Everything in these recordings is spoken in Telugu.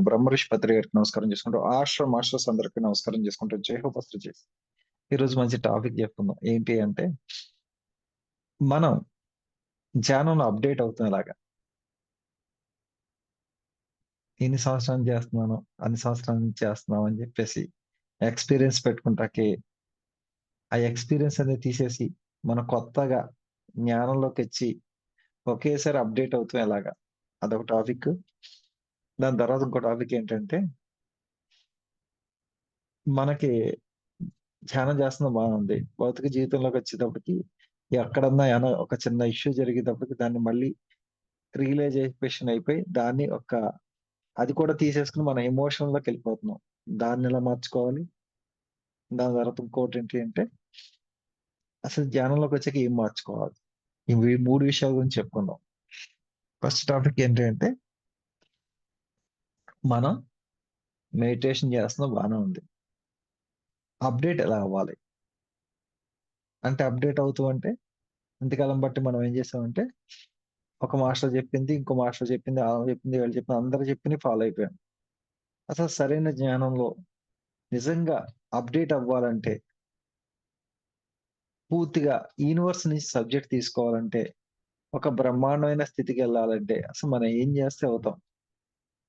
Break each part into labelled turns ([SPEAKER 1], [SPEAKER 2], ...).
[SPEAKER 1] బ్రహ్మర్షి పత్రి గారికి నమస్కారం చేసుకుంటూ మాస్టర్స్ అందరికీ నమస్కారం చేసుకుంటూ జై హో బస్టర్ చేసి ఈ రోజు మంచి టాపిక్ చెప్పుకుందాం. ఏంటి అంటే మనం ధ్యానంలో అప్డేట్ అవుతున్నలాగా ఎన్ని సంవత్సరాలు చేస్తున్నాను అన్ని సంవత్సరాల నుంచి చేస్తున్నాం అని చెప్పేసి ఎక్స్పీరియన్స్ పెట్టుకుంటాకి ఆ ఎక్స్పీరియన్స్ అనేది తీసేసి మనం కొత్తగా జ్ఞానంలోకి వచ్చి ఒకేసారి అప్డేట్ అవుతాం ఎలాగా అదొక టాపిక్. దాని తర్వాత ఇంకో టాపిక్ ఏంటంటే మనకి ధ్యానం చేస్తున్న బాగుంది. భౌతిక జీవితంలోకి వచ్చేటప్పటికి ఎక్కడన్నా ఏమైనా ఒక చిన్న ఇష్యూ జరిగేటప్పటికి దాన్ని మళ్ళీ రియలైజేషన్ అయిపోయి దాన్ని అది కూడా తీసేసుకుని మన ఎమోషన్ లోకి వెళ్ళిపోతున్నాం. దాన్ని ఎలా మార్చుకోవాలి? దాని తర్వాత ఇంకోటి ఏంటి అంటే అసలు ధ్యానంలోకి వచ్చాక ఏం మార్చుకోవాలి? ఇవి 3 విషయాల గురించి చెప్పుకుందాం. ఫస్ట్ టాపిక్ ఏంటి అంటే మనం మెడిటేషన్ చేస్తున్నాం బాగానే ఉంది. అప్డేట్ ఎలా అవ్వాలి? అంటే అప్డేట్ అవుతూ అంటే ఇంతకాలం బట్టి మనం ఏం చేసామంటే ఒక మాస్టర్ చెప్పింది, ఇంకో మాస్టర్ చెప్పింది, ఆమె చెప్పింది, వీళ్ళు చెప్పింది, అందరూ చెప్పింది ఫాలో అయిపోయాం. అసలు సరైన జ్ఞానంలో నిజంగా అప్డేట్ అవ్వాలంటే, పూర్తిగా యూనివర్స్ నుంచి సబ్జెక్ట్ తీసుకోవాలంటే, ఒక బ్రహ్మాండమైన స్థితికి వెళ్ళాలంటే, అసలు మనం ఏం చేస్తే అవుతాం?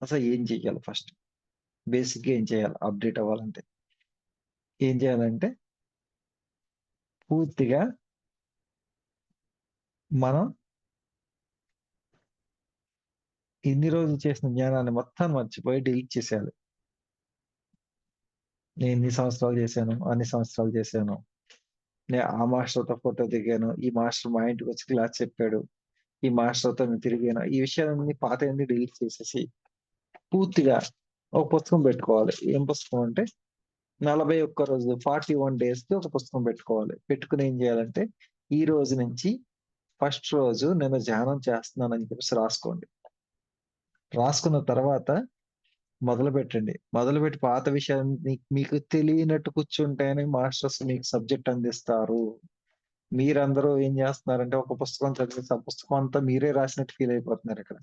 [SPEAKER 1] అసలు ఏం చెయ్యాలి ఫస్ట్? బేసిక్‌గా ఏం చేయాలి అప్డేట్ అవ్వాలంటే? ఏం చేయాలంటే, పూర్తిగా మనం ఇన్ని రోజులు చేసిన జ్ఞానాన్ని మొత్తాన్ని మర్చిపోయి డిలీట్ చేసేయాలి. నేను ఇన్ని సంవత్సరాలు చేశాను, అన్ని సంవత్సరాలు చేశాను. ఆ మాస్టర్‌తో ఫోటో దిగాను. ఈ మాస్టర్ మా ఇంటికొచ్చి క్లాస్ చెప్పాడు. ఈ మాస్టర్‌తో నేను తిరిగాను. ఈ విషయాలన్నీ పాతయన్నీ డిలీట్ చేసేసి, పూర్తిగా ఒక పుస్తకం పెట్టుకోవాలి. ఏం పుస్తకం అంటే 41 రోజులు 41 డేస్‌కి ఒక పుస్తకం పెట్టుకోవాలి. పెట్టుకొని ఏం చేయాలంటే, ఈ రోజు నుంచి ఫస్ట్ రోజు నేను ధ్యానం చేస్తున్నానని చెప్పేసి రాసుకోండి. రాసుకున్న తర్వాత మొదలుపెట్టండి. మొదలుపెట్టి పాత విషయాన్ని మీకు తెలియనట్టు కూర్చుంటేనే మాస్టర్స్ మీకు సబ్జెక్ట్ అందిస్తారు. మీరందరూ ఏం చేస్తున్నారంటే ఒక పుస్తకం చదివేసి ఆ పుస్తకం అంతా మీరే రాసినట్టు ఫీల్ అయిపోతున్నారిక్కడ.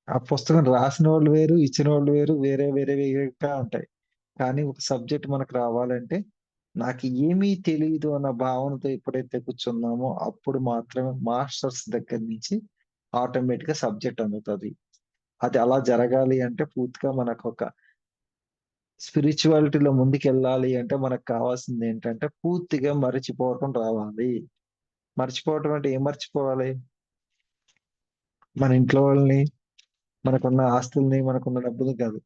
[SPEAKER 1] ఆ పుస్తకం రాసినోళ్ళు వేరు, ఇచ్చినోళ్ళు వేరు, వేరే వేరే వేరేగా ఉంటాయి. కానీ ఒక సబ్జెక్ట్ మనకు రావాలంటే, నాకు ఏమీ తెలీదు అన్న భావనతో ఎప్పుడైతే కూర్చున్నామో, అప్పుడు మాత్రమే మాస్టర్స్ దగ్గర నుంచి ఆటోమేటిక్‌గా సబ్జెక్ట్ అందుతది. అది అలా జరగాలి అంటే పూర్తిగా మనకొక స్పిరిచువాలిటీలో ముందుకెళ్ళాలి అంటే మనకు కావాల్సిందేంటంటే పూర్తిగా మరిచిపోవటం రావాలి. మర్చిపోవటం అంటే ఏం మర్చిపోవాలి? మన ఇంట్లో వాళ్ళని, మనకున్న ఆస్తుల్ని, మనకున్న డబ్బులు కాదు.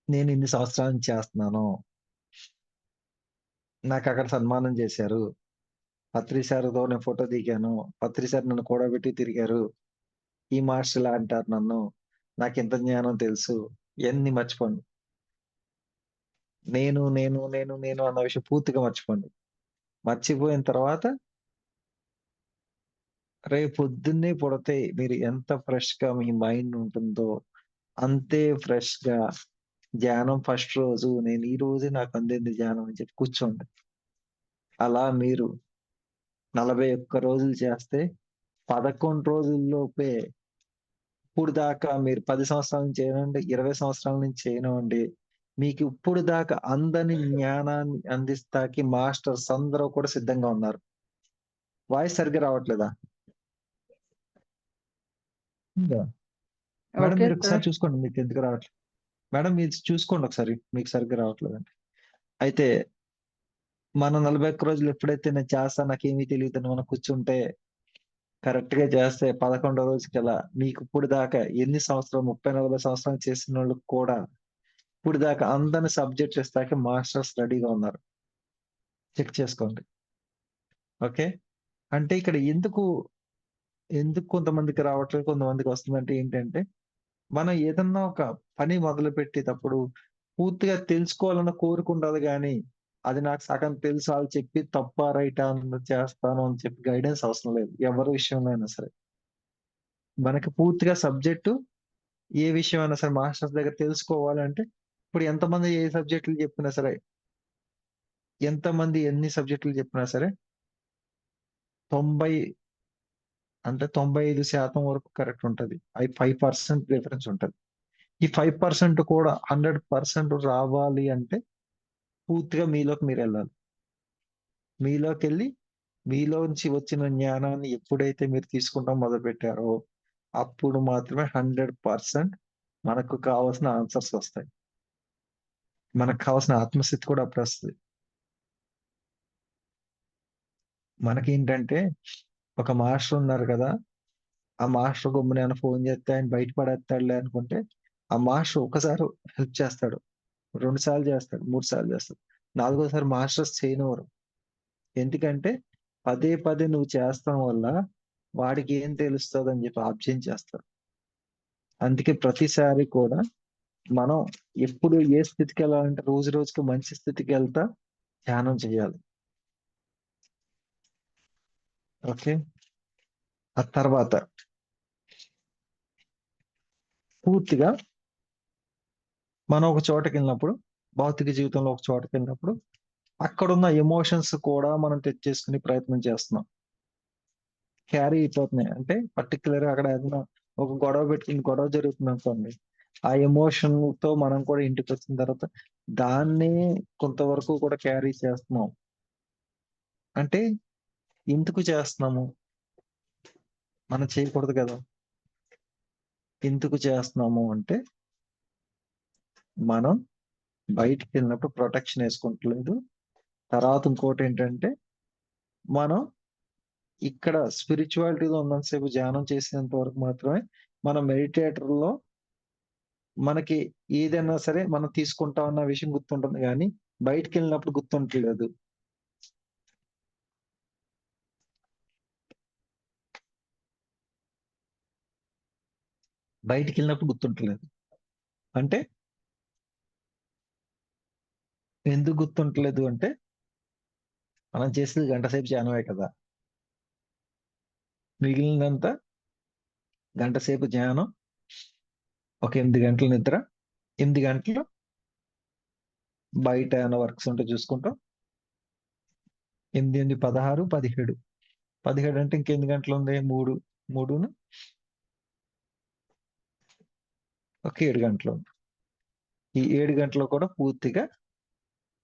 [SPEAKER 1] నేను ఇన్ని సంవత్సరాల నుంచి చేస్తున్నాను. నాకక్కడ సన్మానం చేశారు. పత్రి సార్‌తో నేను ఫోటో దిగాను. పత్రి సార్ నన్ను కూడబెట్టి తిరిగారు. ఈ మాస్టర్ ఇలా అంటారు నన్ను. నాకింత జ్ఞానం తెలుసు. ఇయన్నీ మర్చిపోండి. నేను అన్న విషయం పూర్తిగా మర్చిపోండి. మర్చిపోయిన తర్వాత రేపొద్దున్నే పుడితే మీరు ఎంత ఫ్రెష్‌గా మీ మైండ్ ఉంటుందో, అంతే ఫ్రెష్‌గా ధ్యానం ఫస్ట్ రోజు నేను ఈ రోజే నాకు అందింది ధ్యానం అని చెప్పి కూర్చోండి. అలా మీరు 41 రోజులు చేస్తే 11 రోజుల్లోపే ఇప్పుడు దాకా మీరు 10 సంవత్సరాల నుంచి చేయనివ్వండి, 20 సంవత్సరాల నుంచి చేయనివ్వండి. మీకు ఇప్పుడు దాకా అందని జ్ఞానాన్ని అందిస్తాకి మాస్టర్స్ అందరూ కూడా సిద్ధంగా ఉన్నారు. వాయిస్ సరిగ్గా రావట్లేదా? ఉందా? మేడం
[SPEAKER 2] ఓకే
[SPEAKER 1] మీరొకసారి
[SPEAKER 2] సార్.
[SPEAKER 1] చూసుకోండి మీకెందుకు రావట్లేదు. మేడం మీరు చూసుకోండి ఒకసారి. మీకు సరిగ్గా రావట్లేదండి. అయితే మనం 41 రోజులు ఎప్పుడైతే నేను చేస్తా నాకేమీ తెలీదని మనం కూర్చుంటే కరెక్ట్‌గా చేస్తే 11 రోజుకల్లా మీకు ఇప్పుడు దాకా ఎన్ని సంవత్సరాలు 30, 40 సంవత్సరాలు చేసినోళ్ళకి కూడా ఇప్పుడు దాకా అందని సబ్జెక్ట్స్ ఇస్తాకి మాస్టర్స్ రెడీగా ఉన్నారు. చెక్ చేసుకోండి. ఓకే. అంటే ఇక్కడ ఎందుకు కొంతమందికి రావట్లేదు, కొంతమందికి వస్తుందంటే ఏంటంటే, మనం ఏదన్నా ఒక పని మొదలుపెట్టేటప్పుడు పూర్తిగా తెలుసుకోవాలన్న కోరిక ఉండాలి గానీ, అది నాకు సగం తెలుసు ఆళ్ళు చెప్పి తప్పా, రైటా అన్నది చేస్తాను అని చెప్పి గైడెన్స్ అవసరం లేదు. ఎవరి విషయంలో అయినా సరే. మనకి పూర్తిగా సబ్జెక్టు ఏ విషయమైనా సరే మాస్టర్స్ దగ్గర తెలుసుకోవాలంటే, ఇప్పుడు ఎంతమంది ఏ సబ్జెక్టులు చెప్పినా సరే, ఎంతమంది ఎన్ని సబ్జెక్టులు చెప్పినా సరే 90 అంటే 95% వరకు కరెక్ట్ ఉంటది. అయి 5% డిఫరెన్స్ ఉంటది. ఈ 5% కూడా 100% రావాలి అంటే పూర్తిగా మీలోకి మీరెళ్ళాలి. మీలోకెళ్ళి మీలోంచి వచ్చిన జ్ఞానాన్ని ఎప్పుడైతే మీరు తీసుకుంటం మొదలుపెట్టారో, అప్పుడు మాత్రమే 100% మనకు కావాల్సిన ఆన్సర్స్ వస్తాయి. మనకు కావాల్సిన ఆత్మస్థితి కూడా అప్పుడొస్తది. మనకేంటంటే ఒక మాస్టర్ ఉన్నారు కదా! ఆ మాస్టర్ గమ్మున ఏమన్నా ఫోన్ చేస్తే ఆయన బయట పడేత్తాడులే అనుకుంటే, ఆ మాస్టర్ ఒక్కసారి హెల్ప్ చేస్తాడు. 2 సార్లు చేస్తాడు. 3 సార్లు చేస్తాడు. నాలుగోసారి మాస్టర్స్ చేయనివ్వరు. ఎందుకంటే పదే పదే నువ్వు చేస్తాం వల్ల వాడికి ఏం తెలుస్తదని చెప్పి ఆబ్జెక్ట్ చేస్తారు. అందుకే ప్రతిసారి కూడా మనం ఎప్పుడు ఏ స్థితికెళ్ళాలంటే రోజు రోజుకి మంచి స్థితికెళ్తా ధ్యానం చేయాలి. ఓకే. ఆ తర్వాత పూర్తిగా మనం ఒక చోటకెళ్ళినప్పుడు, భౌతిక జీవితంలో ఒక చోటకెళ్ళినప్పుడు, అక్కడున్న ఎమోషన్స్ కూడా మనం తెచ్చేసుకునే ప్రయత్నం చేస్తున్నాం. క్యారీ అయిపోతున్నాయి. అంటే పర్టిక్యులర్‌గా అక్కడ ఏదైనా ఒక గొడవ పెట్టుకుని గొడవ జరుగుతుందనుకోండి. ఆ ఎమోషన్‌తో మనం కూడా ఇంటికొచ్చిన తర్వాత దాన్నే కొంతవరకు కూడా క్యారీ చేస్తున్నాం. అంటే ఎందుకు చేస్తున్నాము? మనం చేయకూడదు కదా! ఎందుకు చేస్తున్నాము అంటే, మనం బయటికెళ్ళినప్పుడు ప్రొటెక్షన్ యేసుకుంటలేదు. తర్వాత ఇంకోటేంటంటే, మనం ఇక్కడ స్పిరిచువాలిటీలో ఉన్నంత సేపు ధ్యానం చేసినంత వరకు మాత్రమే మన మెడిటేటర్‌లో మనకి ఏదైనా సరే మనం తీసుకుంటాం అన్న విషయం గుర్తుంటుంది గానీ, బయటికెళ్ళినప్పుడు గుర్తుంటలేదు. బయటికెళ్ళినప్పుడు గుర్తుంటలేదు. అంటే ఎందుకు గుర్తుంటలేదు అంటే, మనం చేసేది గంట సేపు ధ్యానమే కదా! మిగిలినదంతా గంట సేపు ధ్యానం, ఒక 8 గంటలు నిద్ర, 8 గంటలు బయట ఏమైనా వర్క్స్ ఉంటే చూసుకుంటాం. 8, 8, 16, 17. 17 అంటే ఇంకెన్ని గంటలుంది? 3, 3ను ఒక 7 గంటలుంది. ఈ 7 గంటలు కూడా పూర్తిగా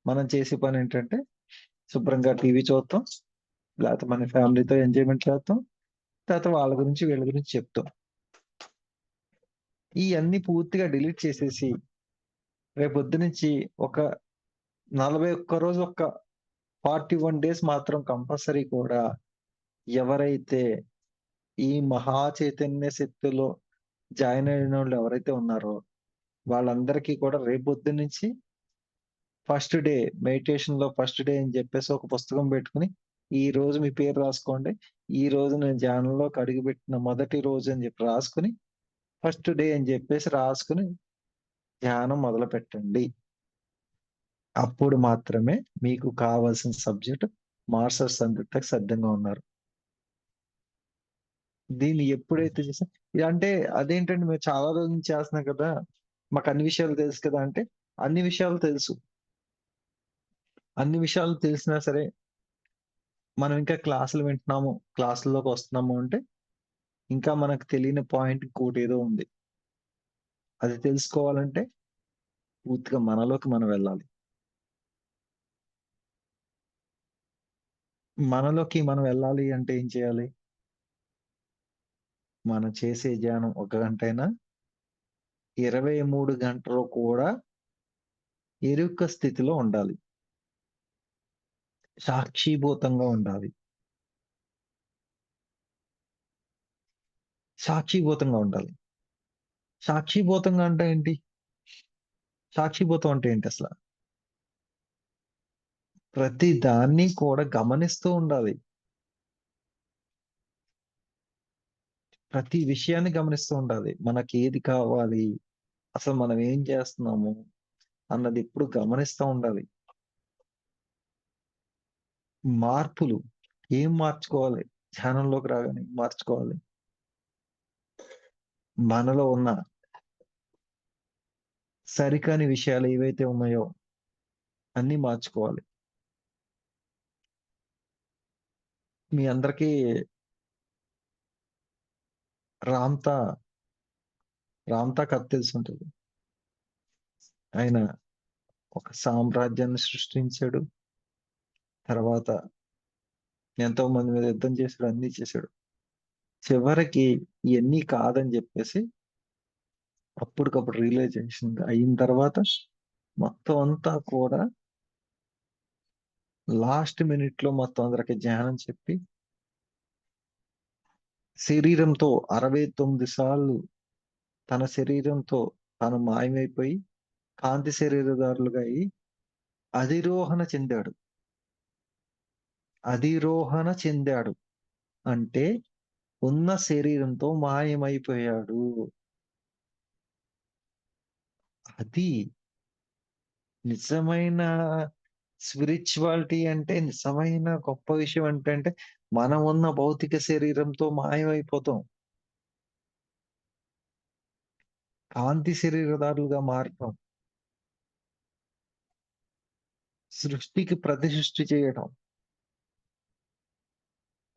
[SPEAKER 1] మనం చేసే పనేంటంటే, శుభ్రంగా టీవీ చూత్తాం, లేతే మన ఫ్యామిలీతో ఎంజాయ్‌మెంట్ చేత్తాం. తర్వాత వాళ్ళ గురించి, వీళ్ళ గురించి చెప్తాం. ఇయన్నీ పూర్తిగా డిలీట్ చేసేసి, రేపొద్దునుంచి ఒక 41 రోజు, ఒక 41 డేస్ మాత్రం కంపల్సరీ కూడా ఎవరైతే ఈ మహా చైతన్య శక్తిలో జాయిన్ అయినోళ్ళు ఎవరైతే ఉన్నారో, వాళ్ళందరికీ కూడా రేపొద్దున్నుంచి ఫస్ట్ డే మెడిటేషన్‌లో ఫస్ట్ డే అని జెప్పేసి ఒక పుస్తకం పెట్టుకొని, ఈరోజు మీ పేరు రాసుకోండి. ఈరోజు నేను ధ్యానంలోకి అడుగుపెట్టిన మొదటి రోజు అని జెప్పి రాసుకొని, ఫస్ట్ డే అని జెప్పేసి రాసుకొని ధ్యానం మొదలుపెట్టండి. అప్పుడు మాత్రమే మీకు కావాల్సిన సబ్జెక్ట్ మాస్టర్స్ అందించడానికి సిద్ధంగా ఉన్నారు. దీన్ని ఎప్పుడైతే చేసా అంటే అదేంటండి మేము చాలా రోజుల నుంచి చేస్తున్నాం కదా! మాకు అన్ని విషయాలు తెలుసు కదా! అంటే అన్ని విషయాలు తెలుసు. అన్ని విషయాలు తెలిసినా సరే మనం ఇంకా క్లాసులు వింటున్నాము, క్లాసుల్లోకొస్తున్నాము అంటే, ఇంకా మనకు తెలియని పాయింట్ ఇంకోటేదో ఉంది. అది తెలుసుకోవాలంటే పూర్తిగా మనలోకి మనం వెళ్ళాలి. మనలోకి మనం వెళ్ళాలి అంటే ఏం చేయాలి? మనం చేసే ధ్యానం ఒక గంటైనా, 23 గంటలు కూడా ఎరుక స్థితిలో ఉండాలి. సాక్షీభూతంగా ఉండాలి. సాక్షీభూతంగా ఉండాలి. సాక్షిభూతంగా అంటే ఏంటి? సాక్షిభూతం అంటే ఏంటసల? ప్రతి దాన్ని కూడా గమనిస్తూ ఉండాలి. ప్రతి విషయాన్ని గమనిస్తూ ఉండాలి. మనకేది కావాలి? అసలు మనం ఏం చేస్తున్నాము? అన్నది ఎప్పుడు గమనిస్తా ఉండాలి. మార్పులు ఏం మార్చుకోవాలి? ధ్యానంలోకి రాగానే మార్చుకోవాలి. మనలో ఉన్న సరికాని విషయాలు ఏవైతే ఉన్నాయో అన్నీ మార్చుకోవాలి. మీ అందరికీ రామ్‌తా, రామ్‌తా కథ తెలిసుంటది. ఆయన ఒక సామ్రాజ్యాన్ని సృష్టించాడు. తర్వాత ఎంతో మంది మీద యుద్ధం చేసాడు. అన్నీ చేసాడు. చివరికి ఇయన్నీ కాదని జెప్పేసి అప్పటికప్పుడు రియలైజేషన్ అయిన తర్వాత మొత్తం అంతా కూడా లాస్ట్ మినిట్‌లో మొత్తం అందరికి జ్ఞానం చెప్పి శరీరంతో 69 సార్లు తన శరీరంతో తాను మాయమైపోయి కాంతి శరీరధారులుగా అయ్యి అధిరోహణ చెందాడు. అధిరోహణ చెందాడు. అంటే ఉన్న శరీరంతో మాయమైపోయాడు. అది నిజమైన స్పిరిచువాలిటీ అంటే నిజమైన గొప్ప విషయం ఏంటంటే మనం ఉన్న భౌతిక శరీరంతో మాయమైపోతాం. కాంతి శరీరధారులుగా మారటం. సృష్టికి ప్రతిసృష్టి చేయటం.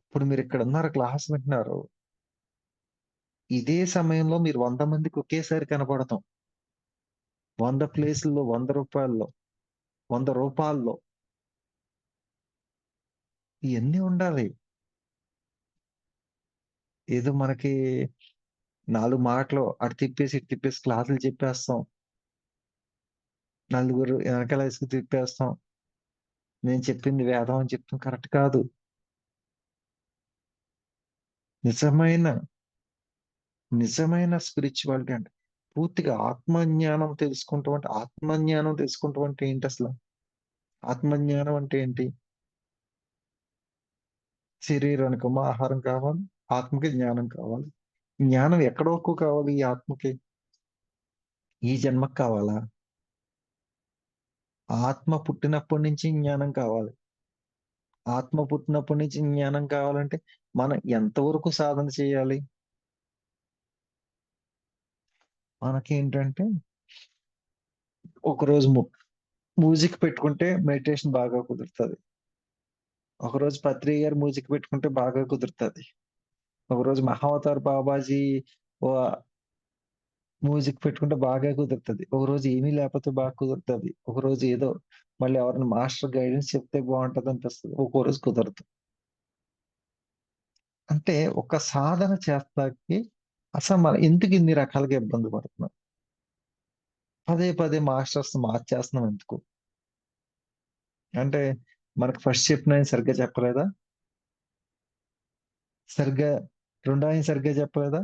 [SPEAKER 1] ఇప్పుడు మీరిక్కడ ఉన్నారు క్లాస్ వింటున్నారు. ఇదే సమయంలో మీరు 100 మందికి ఒకేసారి కనపడతాం. 100 ప్లేసుల్లో, 100 రూపాయల్లో, 100 రూపాల్లో ఇయన్నీ ఉండాలి. ఏదో మనకి 4 మాటలు అటు తిప్పేసి, ఇటు తిప్పేసి క్లాసులు చెప్పేస్తాం. నలుగురు ఎనకాలేసుకు తిప్పేస్తాం. నేను చెప్పింది వేదం అని చెప్తాం. కరెక్ట్ కాదు. నిజమైన, నిజమైన స్పిరిచువాలిటీ అంటే పూర్తిగా ఆత్మజ్ఞానం తెలుసుకుంటాం అంటే ఆత్మజ్ఞానం తెలుసుకుంటాం అంటే ఏంటసల? ఆత్మజ్ఞానం అంటే ఏంటి? శరీరానికేమో ఆహారం కావాలి. ఆత్మకి జ్ఞానం కావాలి. జ్ఞానం ఎక్కడ వరకు కావాలి ఈ ఆత్మకి? ఈ జన్మకి కావాలా? ఆత్మ పుట్టినప్పటి నుంచి జ్ఞానం కావాలి. ఆత్మ పుట్టినప్పటి నుంచి జ్ఞానం కావాలంటే మనం ఎంతవరకు సాధన చేయాలి? మనకేంటంటే ఒకరోజు మ్యూజిక్ పెట్టుకుంటే మెడిటేషన్ బాగా కుదురుతది. ఒకరోజు పత్రి గారు మ్యూజిక్ పెట్టుకుంటే బాగా కుదురుతది. ఒకరోజు మహావతార్ బాబాజీ వ మ్యూజిక్ పెట్టుకుంటే బాగా కుదురుతది. ఒకరోజు ఏమీ లేకపోతే బాగా కుదురుతది. ఒకరోజు ఏదో మళ్ళీ ఎవరైనా మాస్టర్ గైడెన్స్ చెప్తే బావుంటదనిపిస్తది. ఒక్కో రోజు కుదరదు. అంటే ఒక సాధన చేస్తాకి అసలు మనం ఎందుకు ఇన్ని రకాలుగా ఇబ్బంది పడుతున్నాం? పదే పదే మాస్టర్స్ మార్చేస్తున్నాం ఎందుకు? అంటే మనకు ఫస్ట్ చెప్పినాయన సరిగ్గా చెప్పలేదా? సరిగ్గా రెండాయన సరిగ్గా చెప్పలేదా?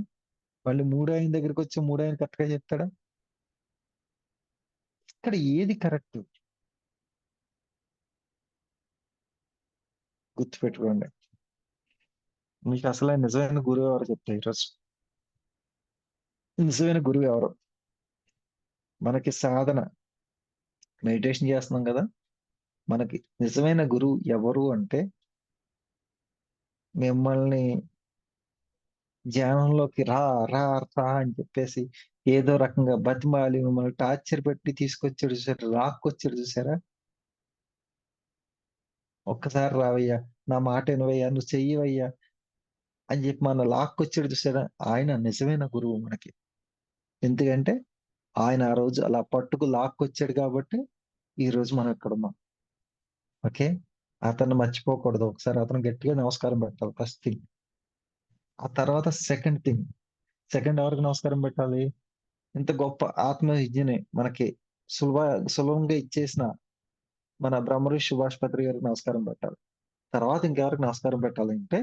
[SPEAKER 1] మళ్ళీ మూడాయన దగ్గరికొచ్చి మూడాయన కరెక్ట్‌గా చెప్తాడా? ఇక్కడ ఏది కరెక్ట్? గుర్తుపెట్టుకోండి. మీకు అసలైన నిజమైన గురువు ఎవరో చెప్తా ఈరోజు. నిజమైన గురువు ఎవరు? మనకి సాధన మెడిటేషన్ చేస్తున్నాం గదా! మనకి నిజమైన గురువు ఎవరు అంటే మిమ్మల్ని ధ్యానంలోకి రా, రా, రా అని చెప్పేసి ఏదో రకంగా బతిమాలి మిమ్మల్ని టార్చర్ పెట్టి తీసుకొచ్చాడు చూసారా? లాక్కొచ్చాడు చూసారా? ఒక్కసారి రావయ్యా! నా మాట ఇనవయ్యా! నువ్వు చెయ్యవయ్యా! అని చెప్పి మనల్ని లాక్కొచ్చాడు చూసారా? ఆయన నిజమైన గురువు మనకి. ఎందుకంటే ఆయన ఆ రోజు అలా పట్టుకు లాక్కొచ్చాడు కాబట్టి ఈరోజు మనం ఇక్కడున్నాం. ఓకే. అతన్ని మర్చిపోకూడదు. ఒకసారి అతనికి గట్టిగా నమస్కారం పెట్టాలి ఫస్ట్ థింగ్. ఆ తర్వాత సెకండ్ థింగ్. సెకండ్ ఎవరికి నమస్కారం పెట్టాలి? ఇంత గొప్ప ఆత్మ విద్యని మనకి సులభ సులభంగా ఇచ్చేసిన మన బ్రహ్మర్షి సుభాష్ పత్రి గారికి నమస్కారం పెట్టాలి. తర్వాత ఇంకెవరికి నమస్కారం పెట్టాలంటే,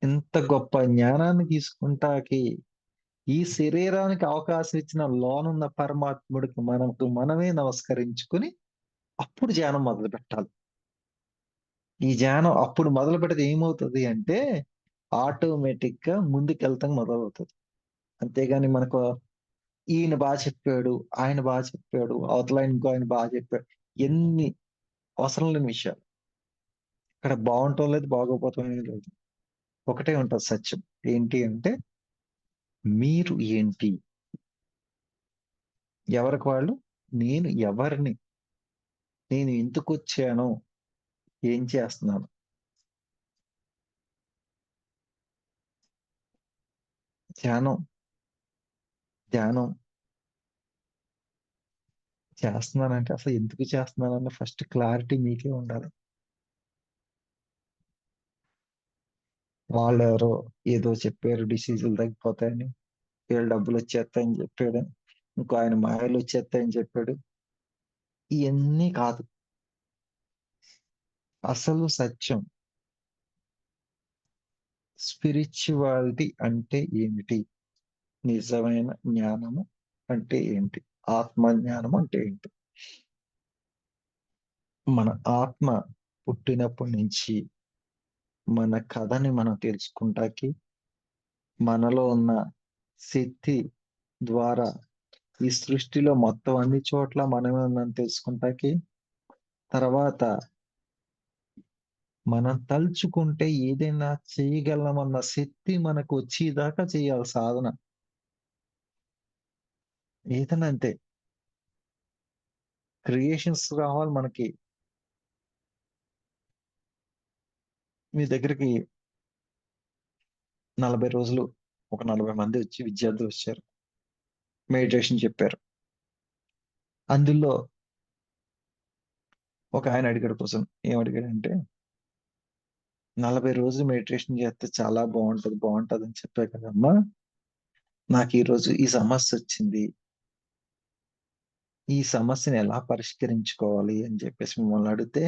[SPEAKER 1] ఇంత గొప్ప జ్ఞానాన్ని తీసుకుంటాకి ఈ శరీరానికి అవకాశం ఇచ్చిన లోనున్న పరమాత్ముడికి మనకు మనమే నమస్కరించుకొని అప్పుడు ధ్యానం మొదలుపెట్టాలి. ఈ ధ్యానం అప్పుడు మొదలుపెడితే ఏమవుతది అంటే, ఆటోమేటిక్‌గా ముందుకెళ్తాం మొదలవుతది. అంతేగాని మనకు ఈయన చెప్పాడు, ఆయన చెప్పాడు, అవతలాయన ఇంకో ఆయన చెప్పాడు. ఎన్ని అవసరం లేని విషయాలు. ఇక్కడ బావుంటం లేదు, బాగోపోవటం అనేది లేదు. ఒకటే ఉంటది సత్యం. ఏంటి అంటే, మీరు ఏంటి? ఎవరికి వాళ్ళు, నేను ఎవరిని? నేను ఎందుకొచ్చాను? ఏం చేస్తున్నాను? ధ్యానం, ధ్యానం చేస్తున్నానంటే అసలు ఎందుకు చేస్తున్నానన్న ఫస్ట్ క్లారిటీ మీకే ఉండాలి. వాళ్ళెవరో ఏదో చెప్పారు డిసీజులు తగ్గిపోతాయని, వీళ్ళ డబ్బులొచ్చేత్తాయని చెప్పాడు. ఇంకో ఆయన మాయలొచ్చేత్తాయని చెప్పాడు. ఇయన్నీ కాదు. అసలు సత్యం. స్పిరిచ్యువాలిటీ అంటే ఏమిటి? నిజమైన జ్ఞానము అంటే ఏంటి? ఆత్మ జ్ఞానం అంటే ఏంటి? మన ఆత్మ పుట్టినప్పటి నుంచి మన కథని మనం తెలుసుకుంటాకి, మనలో ఉన్న శక్తి ద్వారా ఈ సృష్టిలో మొత్తం అన్ని చోట్ల మనమే ఉన్నాం తెలుసుకుంటాకి, తర్వాత మనం తలుచుకుంటే ఏదైనా చేయగలమన్న శక్తి మనకు వచ్చేదాకా చేయాలి సాధన. ఏదైనా అంతే. క్రియేషన్స్ రావాలి మనకి. మీ దగ్గరికి 40 రోజులు ఒక 40 మంది వచ్చి విద్యార్థులు వచ్చారు. మెడిటేషన్ చెప్పారు. అందులో ఒక ఆయన అడిగాడు క్వెషన్. ఏమడిగాడంటే, 40 రోజులు మెడిటేషన్ చేస్తే చాలా బాగుంటది, బాగుంటదని చెప్పా కదమ్మా. నాకు ఈ రోజు ఈ సమస్య వచ్చింది. ఈ సమస్యని ఎలా పరిష్కరించుకోవాలి అని చెప్పేసి మిమ్మల్ని అడిగితే,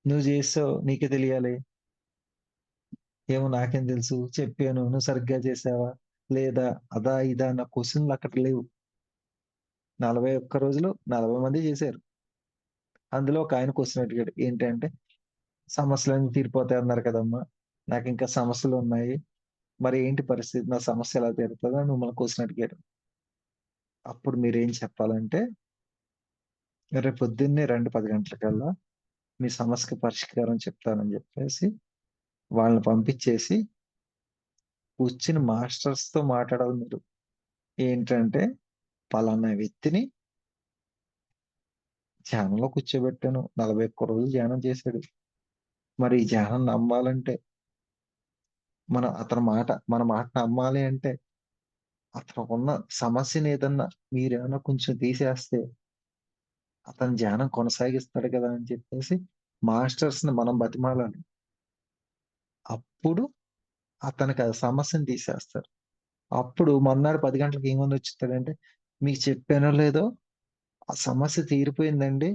[SPEAKER 1] నువ్వు చేసావు నీకే తెలియాలి. ఏమో నాకేం తెలుసు చెప్పాను. నువ్వు సరిగ్గా చేసావా? లేదా? అదా ఇదా అన్న క్వెషన్లు అక్కడ లేవు. 41 రోజులు 40 మంది చేశారు. అందులో ఒక ఆయన క్వెషన్ అడిగాడు. ఏంటంటే, సమస్యలన్నీ తీరిపోతాయి అన్నారు కదమ్మా. నాకింకా సమస్యలున్నాయి. మరి ఏంటి పరిస్థితి? నా సమస్య ఎలా తీరుతది? అని మిమ్మల్ని క్వెషన్ అడిగాడు. అప్పుడు మీరేం చెప్పాలంటే, రేపు పొద్దున్నే రండి 10 గంటలకల్లా. మీ సమస్యకి పరిష్కారం చెప్తానని చెప్పేసి వాళ్ళని పంపించేసి కూర్చుని మాస్టర్స్‌తో మాట్లాడాలి మీరు. ఏంటంటే, పలానా వ్యక్తిని ధ్యానంలో కూర్చోబెట్టాను. 41 రోజులు ధ్యానం చేశాడు. మరి ఈ ధ్యానం నమ్మాలంటే మన మాట నమ్మాలి అంటే అతనుకున్న సమస్యని ఏదన్నా మీరేమన్నా కొంచెం తీసేస్తే అతను ధ్యానం కొనసాగిస్తాడు కదా అని చెప్పేసి మాస్టర్స్‌ని మనం బతిమాలాలి. అప్పుడు అతనికి ఆ సమస్యను తీసేస్తారు. అప్పుడు మర్నాడు 10 గంటలకి ఏమని వచ్చుతాడంటే, మీకు చెప్పానో లేదో ఆ సమస్య తీరిపోయిందండి.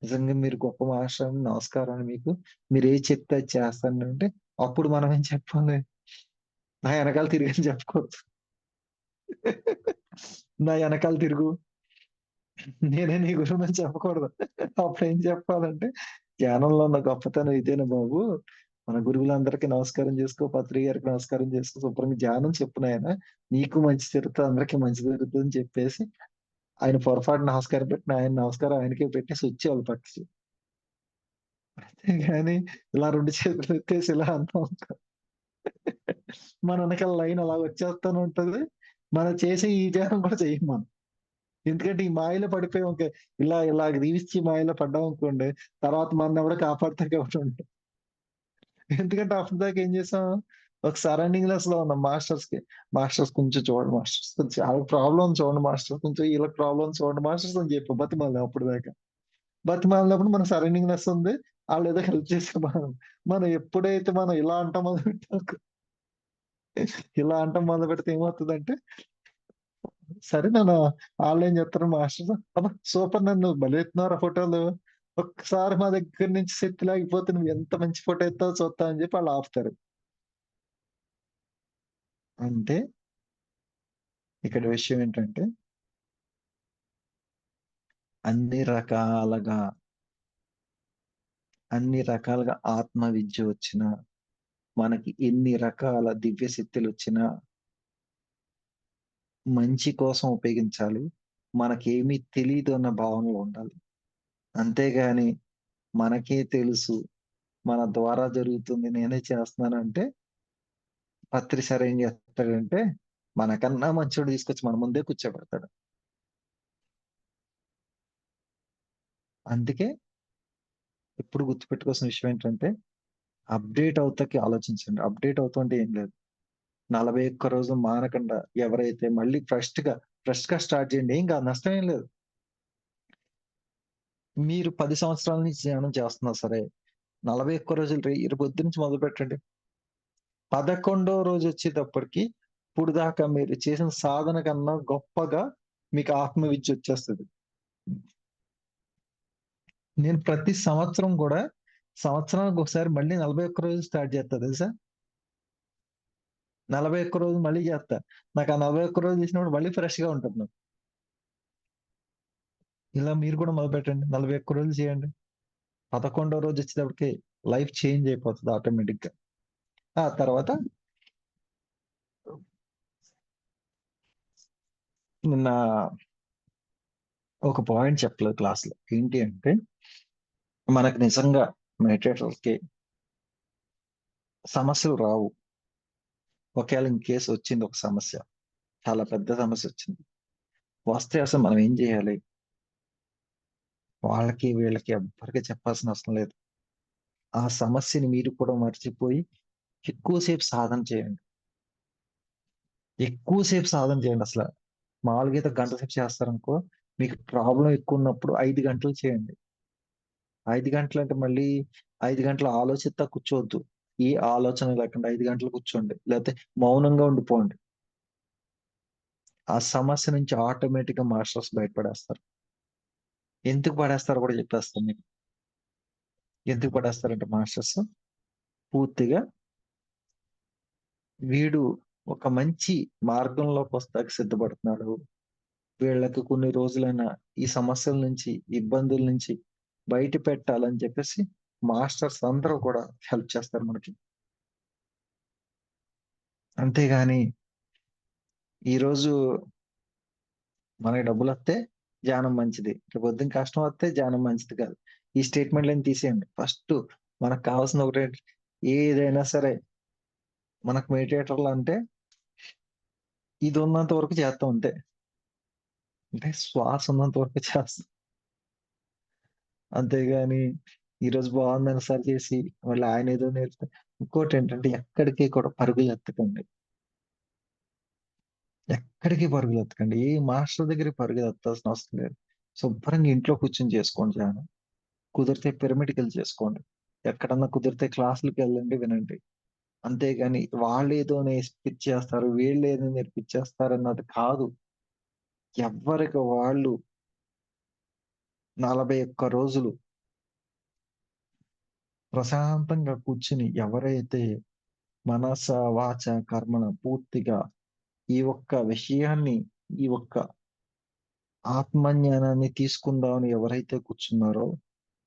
[SPEAKER 1] నిజంగా మీరు గొప్ప మాస్టర్ అండి. నమస్కారం అండి మీకు. మీరేది చెప్తే అది చేస్తానంటే, అప్పుడు మనం ఏం చెప్పాలి? నా ఎనకాల తిరిగని చెప్పకూడదు. నా ఎనకాల తిరుగు. నేనే నీ గురువునని చెప్పకూడదు. అప్పుడేం చెప్పాలంటే, ధ్యానంలో ఉన్న గొప్పతనం ఇదేనా బాబు! మన గురువులందరికీ నమస్కారం చేసుకో, పత్రి గారికి నమస్కారం చేసుకో, శుభ్రంగా ధ్యానం చెప్పు నాయన. నీకు మంచి జరుగుతది, అందరికీ మంచి జరుగుతదని చెప్పేసి, ఆయన పొరపాటున నమస్కారం పెట్టిన ఆయన నమస్కారం ఆయనకే పెట్టేసి వచ్చేయాలి పక్కకి. అంతేగాని ఇలా 2 చేతులు ఎత్తేసి ఇలా అన్నాం మన ఎనకాల లైన్ అలా వచ్చేస్తానే ఉంటది. మనం చేసే ఈ ధ్యానం కూడా చెయ్యం మనం. ఎందుకంటే ఈ మాయలో పడిపోయాం. ఇలా దీవిచ్చి మాయలో పడ్డామనుకోండి, తర్వాత మననెవడు కాపాడతానికి ఎవడుండడు. ఎందుకంటే అప్పటిదాకా ఏం చేసాం, ఒక సరౌండింగ్‌లెస్‌లో ఉన్నాం మాస్టర్స్‌కి. మాస్టర్స్ కొంచెం చూడండి మాస్టర్స్. కొంచెం ఆళ్ళకి ప్రాబ్లమ్ చూడండి మాస్టర్. కొంచెం ఈళ్ళకి ప్రాబ్లమ్ చూడండి మాస్టర్స్ అని చెప్పాం బతిమాలాం అప్పటిదాకా. బతిమాలినప్పుడు మన సరౌండింగ్‌లెస్ ఉంది. ఆళ్ళేదో హెల్ప్ చేసారు మనం ఎప్పుడైతే మనం ఇలా అంటం మొదలుపెట్టామో ఇలా అంటం మొదలుపెడితే ఏమవుతదంటే, సరే నాన్న ఆళ్ళేం చెప్తారు మాస్టర్స్, అబ్బా! సూపర్ నన్ను భలే ఎత్తున్నావురా ఫోటోలు. ఒక్కసారి మా దగ్గర నుంచి శక్తి లాగిపోతే నువ్వు ఎంత మంచి ఫోటో ఎత్తావో చూత్తా అని చెప్పి ఆళ్ళు ఆపుతారు. అంటే ఇక్కడ విషయం ఏంటంటే, అన్ని రకాలుగా, అన్ని రకాలుగా ఆత్మ విద్య వచ్చినా, మనకి ఎన్ని రకాల దివ్య శక్తులొచ్చినా మంచి కోసం ఉపయోగించాలి. మనకేమీ తెలీదు అన్న భావనలో ఉండాలి. అంతేగాని మనకే తెలుసు, మన ద్వారా జరుగుతుంది, నేనే చేస్తున్నానంటే పత్రి సార్ ఏం చేస్తాడంటే, మనకన్నా మంచోడిని తీసుకొచ్చి మన ముందే కూర్చోబెడతాడు. అందుకే ఎప్పుడు గుర్తుపెట్టుకోవాల్సిన విషయం ఏంటంటే, అప్డేట్ అవుతాకి ఆలోచించండి. అప్డేట్ అవుతూ అంటే ఏం లేదు. 41 రోజులు మానకుండా ఎవరైతే మళ్ళీ ఫ్రెష్‌గా స్టార్ట్ చేయండి. ఏం కాదు. నష్టం ఏం లేదు. మీరు 10 సంవత్సరాల నుంచి ధ్యానం చేస్తున్నా సరే, 41 రోజులు రేపొద్దు నుంచి మొదలుపెట్టండి. 11 రోజొచ్చేటప్పటికి ఇప్పుడు దాకా మీరు చేసిన సాధన కన్నా గొప్పగా మీకు ఆత్మ విద్య వచ్చేస్తది. నేను ప్రతి సంవత్సరం గూడా సంవత్సరానికి ఒకసారి మళ్ళీ 41 రోజులు స్టార్ట్ చేత్తా తెలుసా? 41 రోజులు మళ్ళీ చేత్తా. నాకు ఆ 41 రోజులు చేసినప్పుడు మళ్ళీ ఫ్రెష్‌గా ఉంటది నాకు. ఇలా మీరు కూడా మొదలుపెట్టండి. 41 రోజులు చేయండి. 11 రోజు వచ్చేటప్పటికి లైఫ్ చేంజ్ అయిపోతది ఆటోమేటిక్‌గా. ఆ తర్వాత నిన్న ఒక పాయింట్ చెప్పలేదు క్లాస్‌లో. ఏంటి అంటే మనకు నిజంగా మెడిటేటర్స్‌కి సమస్యలు రావు. ఒకేళ ఇన్ కేస్ వచ్చింది ఒక సమస్య. చాలా పెద్ద సమస్యొచ్చింది. వస్తే అసలు మనం ఏం జేయాలి? వాళ్ళకి, వీళ్ళకి ఎవ్వరికీ చెప్పాల్సిన అవసరం లేదు. ఆ సమస్యని మీరు కూడా మర్చిపోయి ఎక్కువ సేపు సాధన చేయండి. ఎక్కువ సేపు సాధన చేయండసల. మామూలుగా అయితే గంట సేపు చేస్తారనుకో, మీకు ప్రాబ్లమ్ ఎక్కువున్నప్పుడు 5 గంటలు చేయండి. 5 గంటలంటే మళ్ళీ 5 గంటలు ఆలోచిత్తా కూర్చోవద్దు. ఏ ఆలోచన లేకుండా 5 గంటలు కూర్చోండి. లేతే మౌనంగా ఉండిపోండి. ఆ సమస్య నుంచి ఆటోమేటిక్‌గా మాస్టర్స్ బయటపడేస్తారు. ఎందుకు పడేస్తారో కూడా చెప్పేస్తాను మీకు. ఎందుకు పడేస్తారంటే మాస్టర్స్ పూర్తిగా వీడు ఒక మంచి మార్గంలోకొస్తాకి సిద్ధపడుతున్నాడు. వీళ్ళకి కొన్ని రోజులైనా ఈ సమస్యల నుంచి, ఇబ్బందుల నుంచి బయట పెట్టాలని చెప్పేసి మాస్టర్స్ అందరూ కూడా హెల్ప్ చేస్తారు మనకి. అంతేగాని ఈరోజు మనకి డబ్బులొత్తే ధ్యానం మంచిది. రేపొద్దున కష్టం వత్తే ధ్యానం మంచిది కాదు. ఈ స్టేట్‌మెంట్‌లన్నీ తీసేయండి. ఫస్టు మనకు కావాల్సింది ఒకటే ఏదైనా సరే మనకు మెడిటేటర్లు అంటే ఇది ఉన్నంత వరకు చేత్తాం అంతే. అంటే శ్వాస ఉన్నంత వరకు చేస్తాం. అంతేగాని ఈరోజు బావుందని సరి చేసి మళ్ళీ ఆయనేదో నేర్పుతా ఇంకోటేంటంటే ఎక్కడికి కూడా పరుగులెత్తకండి. ఎక్కడికి పరుగులెత్తకండి. ఏ మాస్టర్ దగ్గరికి పరుగెత్తాల్సిన అవసరం లేదు. శుభ్రంగా ఇంట్లో కూర్చొని చేసుకోండి ధ్యానం. కుదిరితే పిరమిడ్‌కెళ్ళి చేసుకోండి. ఎక్కడన్నా కుదిరితే క్లాసులకెళ్ళండి, వినండి. అంతేగాని వాళ్ళేదో నేర్పిచ్చేస్తారు, వీళ్ళేదో నేర్పిచ్చేస్తారన్నది కాదు. ఎవ్వరికి వాళ్ళు 41 రోజులు ప్రశాంతంగా కూర్చొని ఎవరైతే మనస, వాచ, కర్మణ పూర్తిగా ఈ ఒక్క విషయాన్ని, ఈ ఒక్క ఆత్మజ్ఞానాన్ని తీసుకుందామని ఎవరైతే కూర్చున్నారో,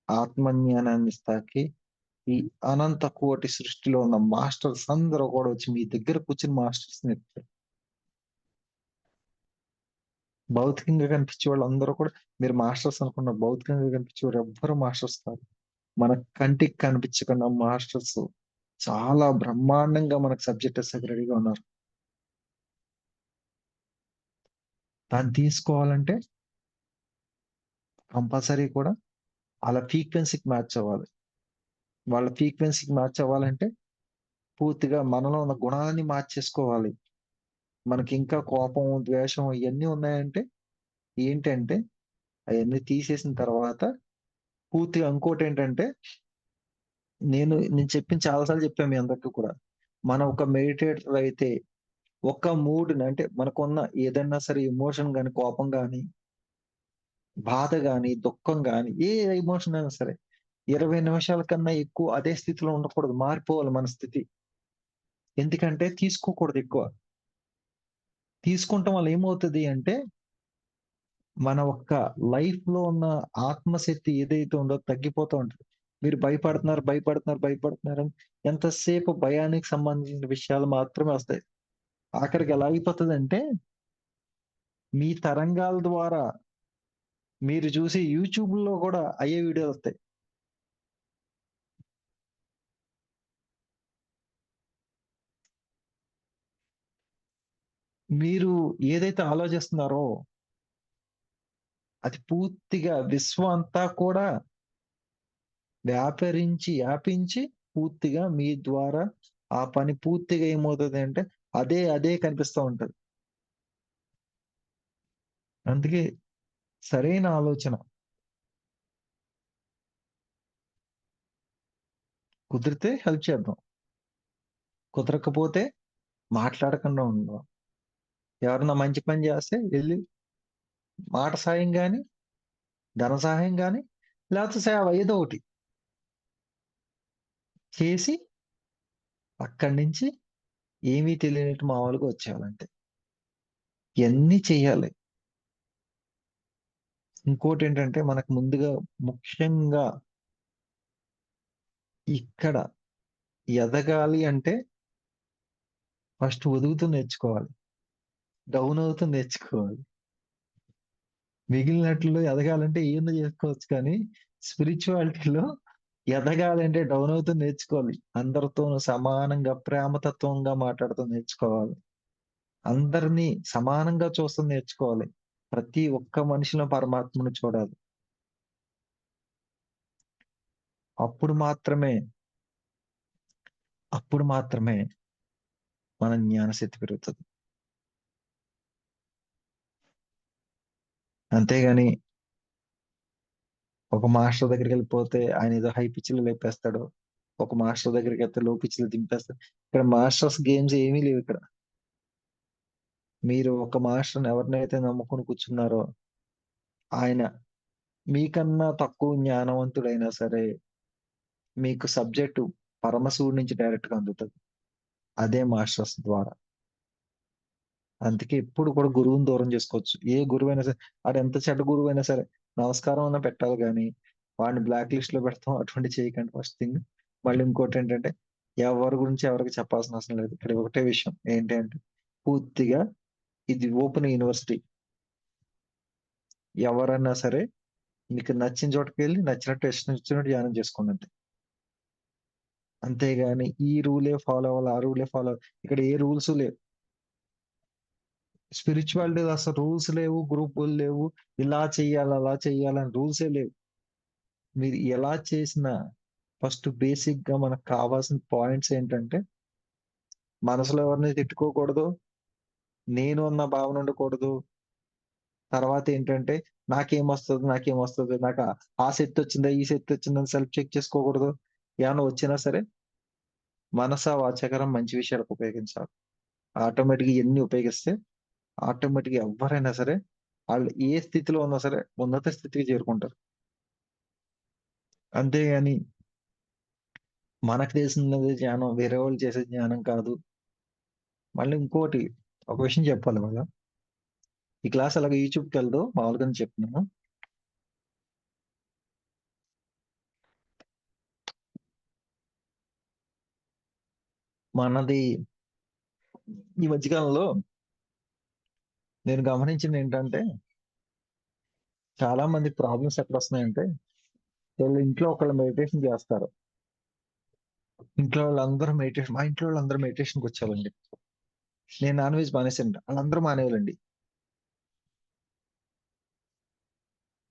[SPEAKER 1] ఆత్మజ్ఞానాన్ని ఇస్తాకి ఈ అనంత కోటి సృష్టిలో ఉన్న మాస్టర్స్ అందరూ కూడా వచ్చి మీ దగ్గర కూర్చొని మాస్టర్స్ నేర్పుతారు. భౌతికంగా కనిపించే వాళ్ళందరూ కూడా మీరు మాస్టర్స్ అనుకున్న భౌతికంగా కనిపించేవారు ఎవ్వరు మాస్టర్స్ కాదు. మన కంటికి కనిపించకుండా మాస్టర్స్ చాలా బ్రహ్మాండంగా మనకు సబ్జెక్ట్ ఇస్తాకి రెడీగా ఉన్నారు. దాన్ని తీసుకోవాలంటే కంపల్సరీ కూడా ఆళ్ళ ఫ్రీక్వెన్సీకి మ్యాచ్ అవ్వాలి. వాళ్ళ ఫ్రీక్వెన్సీకి మ్యాచ్ అవ్వాలంటే పూర్తిగా మనలో ఉన్న గుణాలన్నీ మార్చేసుకోవాలి. మనకింకా కోపం, ద్వేషం ఇయన్నీ ఉన్నాయంటే ఏంటంటే అయన్నీ తీసేసిన తర్వాత పూర్తిగా ఇంకోటేంటంటే నేను చెప్పింది చాలా సార్లు చెప్పాను మీ అందరికి కూడా. మనం ఒక మెడిటేటర్ అయితే ఒక మూడ్‌ని అంటే మనకున్న ఏదన్నా సరే ఎమోషన్ గాని, కోపం గాని, బాధ గాని, దుఃఖం గాని ఏ ఎమోషన్ అయినా సరే 20 నిమిషాల కన్నా ఎక్కువ అదే స్థితిలో ఉండకూడదు. మారిపోవాలి మన స్థితి. ఎందుకంటే తీసుకోకూడదెక్కువ. తీసుకుంటం వల్ల ఏమవుతది అంటే, మన ఒక్క లైఫ్‌లో ఉన్న ఆత్మశక్తి ఏదైతే ఉందో తగ్గిపోతూ ఉంటది. మీరు భయపడుతున్నారని ఎంతసేపు భయానికి సంబంధించిన విషయాలు మాత్రమే వస్తాయి. ఆఖరికి ఎలా అయిపోతదంటే, మీ తరంగాల ద్వారా మీరు చూసే యూట్యూబ్‌లో గూడా అయ్యే వీడియోలొస్తాయి. మీరు ఏదైతే ఆలోచిస్తున్నారో, అది పూర్తిగా విశ్వం అంతా కూడా వ్యాపించి పూర్తిగా మీ ద్వారా ఆ పని పూర్తిగా ఏమవుతది అంటే అదే కనిపిస్తా ఉంటది. అందుకే సరైన ఆలోచన. కుదిరితే హెల్ప్ చేద్దాం. కుదరకపోతే మాట్లాడకుండా ఉందాం. ఎవరన్నా మంచి పని చేస్తే ఎళ్లి మాట సాయం గాని, ధన సహాయం గాని, లేకపోతే సేవ ఏదో ఒకటి చేసి అక్కడి నుంచి ఏమీ తెలియనట్టు మామూలుగా వచ్చేయాలంతే. ఇయన్నీ చెయ్యాలి. ఇంకోటేంటంటే మనకు ముందుగా ముఖ్యంగా ఇక్కడ ఎదగాలి అంటే ఫస్ట్ ఒదుగుతూ నేర్చుకోవాలి. డౌన్ అవుతూ నేర్చుకోవాలి. మిగిలినట్లో ఎదగాలంటే ఏమన్నా చేసుకోవచ్చు కానీ, స్పిరిచువాలిటీలో ఎదగాలంటే డౌన్ అవుతూ నేర్చుకోవాలి. అందరితోనూ సమానంగా ప్రేమతత్వంగా మాట్లాడుతూ నేర్చుకోవాలి. అందరిని సమానంగా చూస్తూ నేర్చుకోవాలి. ప్రతి ఒక్క మనిషిలో పరమాత్మను చూడాలి. అప్పుడు మాత్రమే, అప్పుడు మాత్రమే మన జ్ఞానశక్తి పెరుగుతది. అంతేగాని ఒక మాస్టర్ దగ్గరికెళ్ళిపోతే ఆయనేదో హై పిచ్‌లో లేపేస్తాడు. ఒక మాస్టర్ దగ్గరికెళ్తే లో పిచ్‌లో దింపేస్తాడు. ఇక్కడ మాస్టర్స్ గేమ్స్ ఏమీ లేవిక్కడ. మీరు ఒక మాస్టర్‌ని ఎవరినైతే నమ్ముకొని కూర్చున్నారో, ఆయన మీకన్నా తక్కువ జ్ఞానవంతుడైనా సరే, మీకు సబ్జెక్టు పరమశివుడి నుంచి డైరెక్ట్‌గా అందుతది. అదే మాస్టర్స్ ద్వారా. అందుకే ఎప్పుడు కూడా గురువుని దూరం చేసుకోవచ్చు. ఏ గురువైనా సరే, ఆడెంత చెడ్డ గురువైనా సరే, నమస్కారం అన్నా పెట్టాలి గానీ, వాడిని బ్లాక్ లిస్ట్‌లో పెడతాం. అటువంటివి చేయకండి ఫస్ట్ థింగ్. మళ్ళీ ఇంకోటేంటంటే, ఎవరి గురించి ఎవరికీ చెప్పాల్సిన అవసరం లేదు. ఇక్కడ ఒకటే విషయం ఏంటి అంటే, పూర్తిగా ఇది ఓపెన్ యూనివర్సిటీ. ఎవరన్నా సరే, మీకు నచ్చిన చోటకెళ్ళి నచ్చినట్టు ఇష్టమొచ్చినట్టు ధ్యానం చేసుకోండంతే. అంతేగాని ఈ రూలే ఫాలో అవ్వాలి, ఆ రూలే ఫాలో ఇక్కడ ఏ రూల్సు లేవు. స్పిరిచువాలిటీలో అసలు రూల్స్ లేవు, గ్రూపులు లేవు. ఇలా చెయ్యాలి, అలా చెయ్యాలని రూల్సే లేవు. మీరు ఎలా చేసినా ఫస్ట్ బేసిక్‌గా మనకు కావాల్సిన పాయింట్స్ ఏంటంటే, మనసులో ఎవరిని తిట్టుకోకూడదు. నేను అన్న భావన ఉండకూడదు. తర్వాతేంటంటే నాకేమొస్తది? నాకు ఆ శక్తొచ్చిందా? ఈ శక్తొచ్చిందా? అని సెల్ఫ్ చెక్ చేసుకోకూడదు. ఏమన్నా వచ్చినా సరే మనసా వాచాకరం మంచి విషయాలకు ఉపయోగించాలి. ఆటోమేటిక్‌గా ఇయన్నీ ఉపయోగిస్తే ఆటోమేటిక్‌గా ఎవ్వరైనా సరే ఆళ్ళు ఏ స్థితిలో ఉన్నా సరే ఉన్నత స్థితికి చేరుకుంటారు. అంతేగాని మనకు తెలిసినదే జ్ఞానం, వేరే వాళ్ళు చేసే జ్ఞానం కాదు. మళ్ళీ ఇంకోటి ఒక విషయం చెప్పాలి మళ్ళా. ఈ క్లాస్ అలాగా యూట్యూబ్‌కెళ్ళదు. మామూలుగానే చెప్తున్నాను. మనది ఈ మధ్య కాలంలో నేను గమనించిందేంటంటే, చాలా మంది ప్రాబ్లమ్స్ ఎక్కడొస్తున్నాయంటే, వీళ్ళ ఇంట్లో ఒకళ్ళు మెడిటేషన్ చేస్తారు. ఇంట్లో వాళ్ళందరూ మెడిటేషన్ మా ఇంట్లో వాళ్ళందరూ మెడిటేషన్‌కొచ్చేవాళ్ళండి. నేను నాన్ వెజ్ మానేసానండి. ఆళ్ళందరూ మానేయాలండి.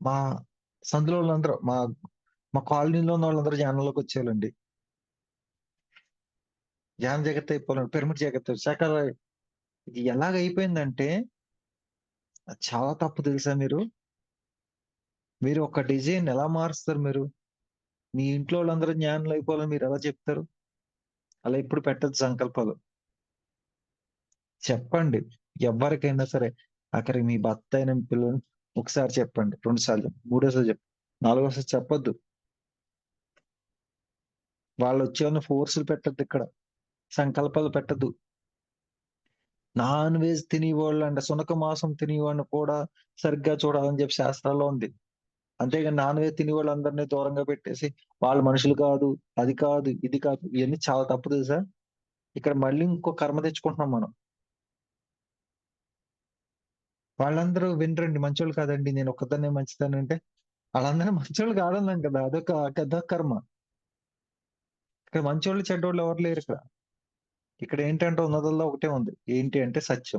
[SPEAKER 1] మా సందులోళ్ళందరూ మా కాలనీలో ఉన్నోళ్ళందరూ ధ్యానంలోకొచ్చేవాళ్ళండి. ధ్యాన జగత్ అయిపోవాలని పిరమిడ్ జగత్ శాఖాహార ఇది ఎలాగైపోయిందంటే, అది చాలా తప్పు తెలుసా మీరు? మీరు ఒక డిజైన్ ఎలా మారుస్తారు మీరు? మీ ఇంట్లో వాళ్ళందరూ జ్ఞానులు అయిపోవాలని మీరెలా చెప్తారు? అలా ఎప్పుడు పెట్టొద్దు సంకల్పాలు. చెప్పండి. ఎవ్వరికైనా సరే. ఆఖరికి మీ భర్త అయిన మీ పిల్లలు ఒకసారి చెప్పండి. 2 సార్లు, మూడోసారి చెప్పండి. నాలుగోసారి చెప్పొద్దు. వాళ్ళొచ్చేవాళ్ళని ఫోర్స్‌లు పెట్టొద్దిక్కడ. సంకల్పాలు పెట్టొద్దు. నాన్ వెజ్ తినేవాళ్ళంట సునక మాంసం తినేవాడిని కూడా సరిగ్గా చూడాలని చెప్పి శాస్త్రాల్లో ఉంది. అంతేగాని నాన్ వెజ్ తినేవాళ్ళందరిని దూరంగా పెట్టేసి, వాళ్ళు మనుషులు కాదు, అది కాదు, ఇది కాదు. ఇయన్నీ చాలా తప్పు తెలుసా? ఇక్కడ మళ్ళీ ఇంకో కర్మ తెచ్చుకుంటున్నాం మనం. వాళ్ళందరూ వినరండి. మంచోళ్ళు కాదండి. నేను ఒక్కదాన్నే మంచిదాన్నంటే, ఆళ్ళందరూ మంచోళ్ళు కాదన్నాను కదా! అదొక కర్మ. ఇక్కడ మంచోళ్ళు, చెడ్డోళ్ళు ఎవరు లేరిక్కడ. ఇక్కడేంటంటే ఉన్నదల్లా ఒకటే ఉంది. ఏంటి అంటే సత్యం.